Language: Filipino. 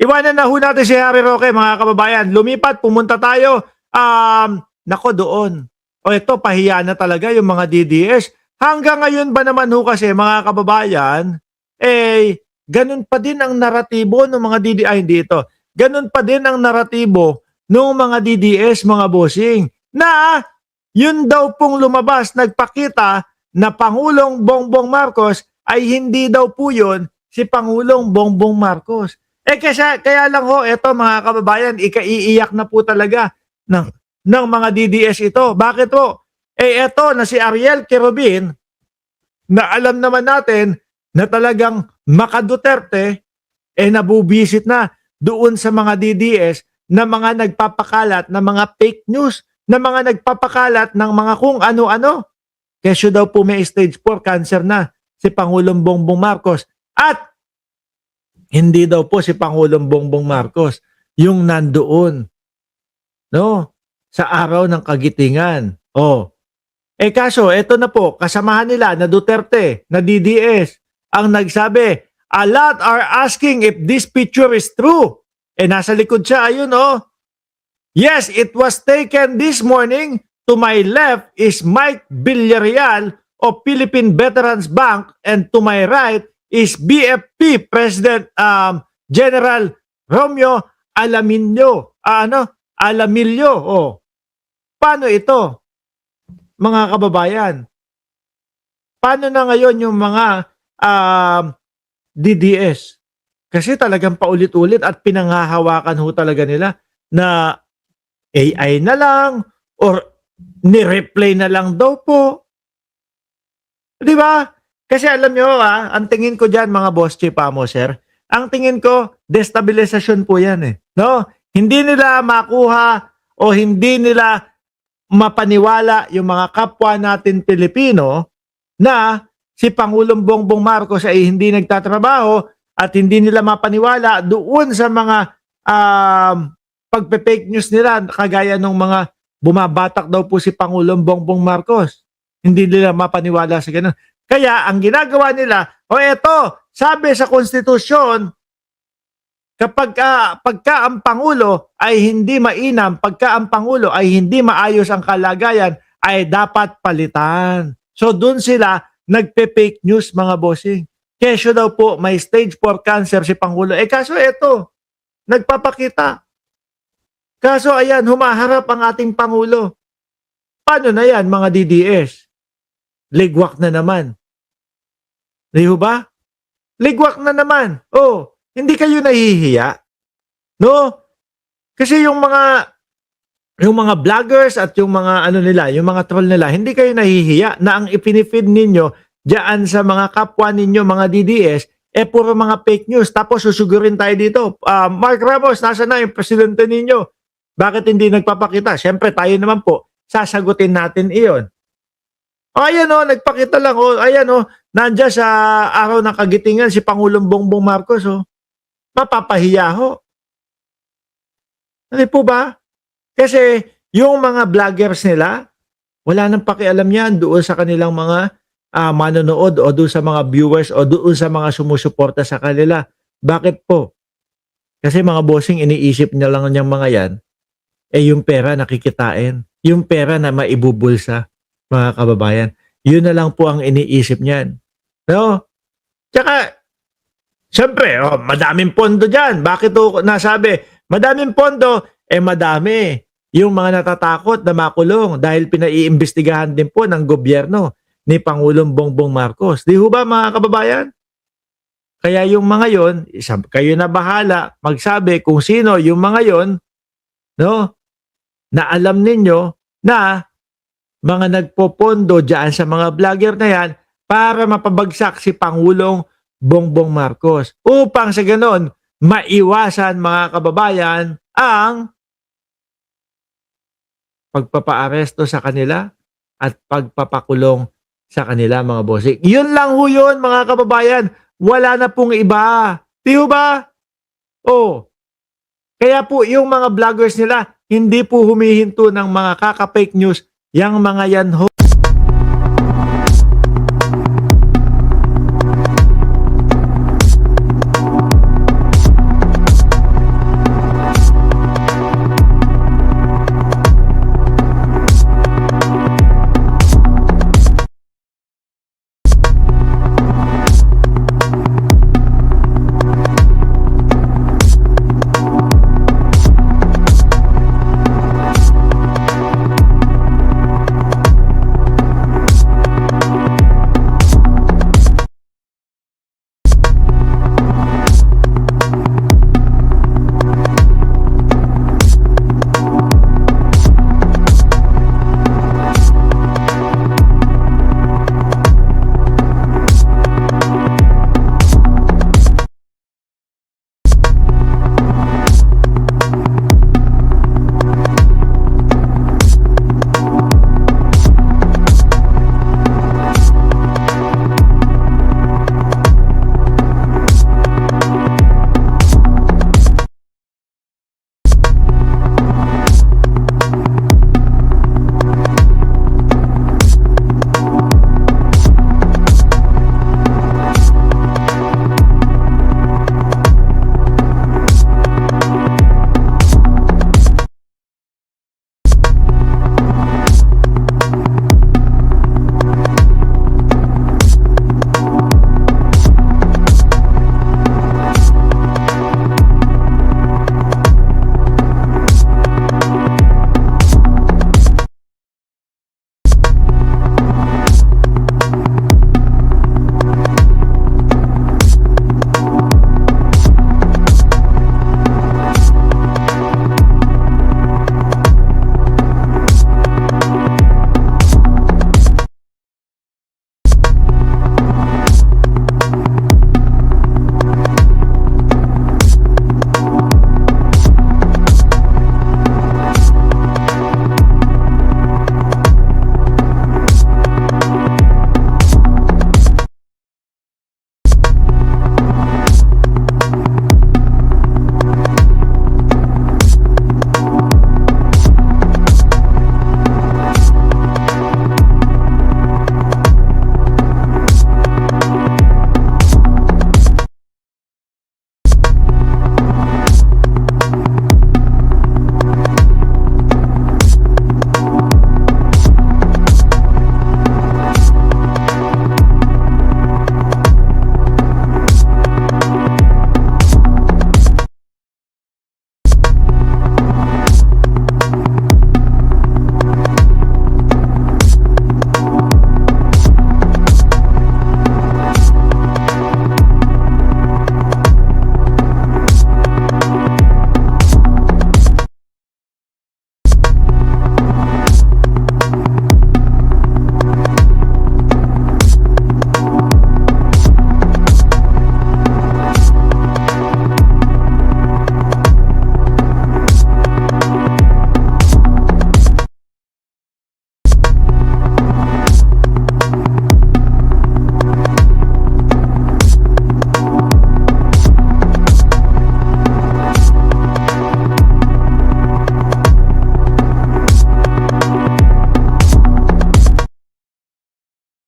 Iwanan na ho natin si Harry Roque, mga kababayan. Lumipat, pumunta tayo. Nako doon. O ito, pahiya na talaga yung mga DDS. Hanggang ngayon ba naman ho kasi, mga kababayan, ganun pa din ang naratibo ng mga DDS. Ay, hindi ito. Ganun pa din ang naratibo ng mga DDS, mga bossing, na yun daw pong lumabas, nagpakita na Pangulong Bongbong Marcos ay hindi daw po yun si Pangulong Bongbong Marcos. Kaya lang ho, eto mga kababayan, ikaiiyak na po talaga ng mga DDS ito. Bakit po? Eto na si Ariel Querubin, na alam naman natin na talagang maka-Duterte, nabubisit na doon sa mga DDS na mga nagpapakalat na mga fake news, na mga nagpapakalat ng mga kung ano-ano. Kesyo daw po may stage 4 cancer na si Pangulong Bongbong Marcos. At hindi daw po si Pangulong Bongbong Marcos yung nandoon, no, sa araw ng kagitingan. Kaso, eto na po, kasamahan nila na Duterte, na DDS, ang nagsabi, a lot are asking if this picture is true. Nasa likod siya, ayun Yes, it was taken this morning. To my left is Mike Villarreal of Philippine Veterans Bank, and to my right is BFP President General Romeo Alamillo. Alamillo. Paano ito, mga kababayan? Paano na ngayon yung mga DDS? Kasi talagang paulit-ulit at pinanghahawakan ho talaga nila na AI na lang or ni-replay na lang daw po. Di ba? Kasi alam nyo ang tingin ko dyan mga boss chief mo, sir, ang tingin ko, destabilisasyon po yan No? Hindi nila makuha o hindi nila mapaniwala yung mga kapwa natin Pilipino na si Pangulong Bongbong Marcos ay hindi nagtatrabaho at hindi nila mapaniwala doon sa mga pagpe-fake news nila, kagaya ng mga bumabatak daw po si Pangulong Bongbong Marcos. Hindi nila mapaniwala sa ganun. Kaya ang ginagawa nila, eto, sabi sa konstitusyon, pagka ang Pangulo ay hindi mainam, pagka ang Pangulo ay hindi maayos ang kalagayan, ay dapat palitan. So doon sila nagpe-fake news, mga bossing. Kesyo daw po may stage 4 cancer si Pangulo. Kaso eto, nagpapakita. Kaso ayan, humaharap ang ating Pangulo. Paano na yan, mga DDS? Ligwak na naman. Di ba? Ligwak na naman. Hindi kayo nahihiya. No? Kasi yung mga vloggers at yung mga yung mga troll nila, hindi kayo nahihiya na ang ipinifeed ninyo diyan sa mga kapwa ninyo, mga DDS, puro mga fake news. Tapos susugurin tayo dito. Mark Ramos, nasa na yung presidente ninyo? Bakit hindi nagpapakita? Siyempre, tayo naman po, sasagutin natin iyon. Ayan nagpakita lang. Ayan nandiyan sa araw ng kagitingan si Pangulong Bongbong Marcos. Mapapahiya ho. Ano po ba? Kasi yung mga vloggers nila, wala nang pakialam yan doon sa kanilang mga manonood o doon sa mga viewers o doon sa mga sumusuporta sa kanila. Bakit po? Kasi mga bossing, iniisip niya lang niyang mga yan, yung pera nakikitain, yung pera na maibubulsa, mga kababayan. Yun na lang po ang iniisip niyan. No? Tsaka, siyempre, madaming pondo dyan. Bakit nasabi? Madaming pondo, madami yung mga natatakot na makulong dahil pinaiimbestigahan din po ng gobyerno ni Pangulong Bongbong Marcos. Di ho ba, mga kababayan? Kaya yung mga yon, kayo na bahala magsabi kung sino yung mga yon, no? Na alam ninyo na mga nagpopondo dyan sa mga vlogger na yan para mapabagsak si Pangulong Bongbong Marcos. Upang sa ganon, maiwasan, mga kababayan, ang pagpapaaresto sa kanila at pagpapakulong sa kanila, mga bossing. Yun lang ho yun, mga kababayan. Wala na pong iba. Di ba? Kaya po yung mga vloggers nila, hindi po humihinto ng mga kaka-fake news, yang mga yan ho.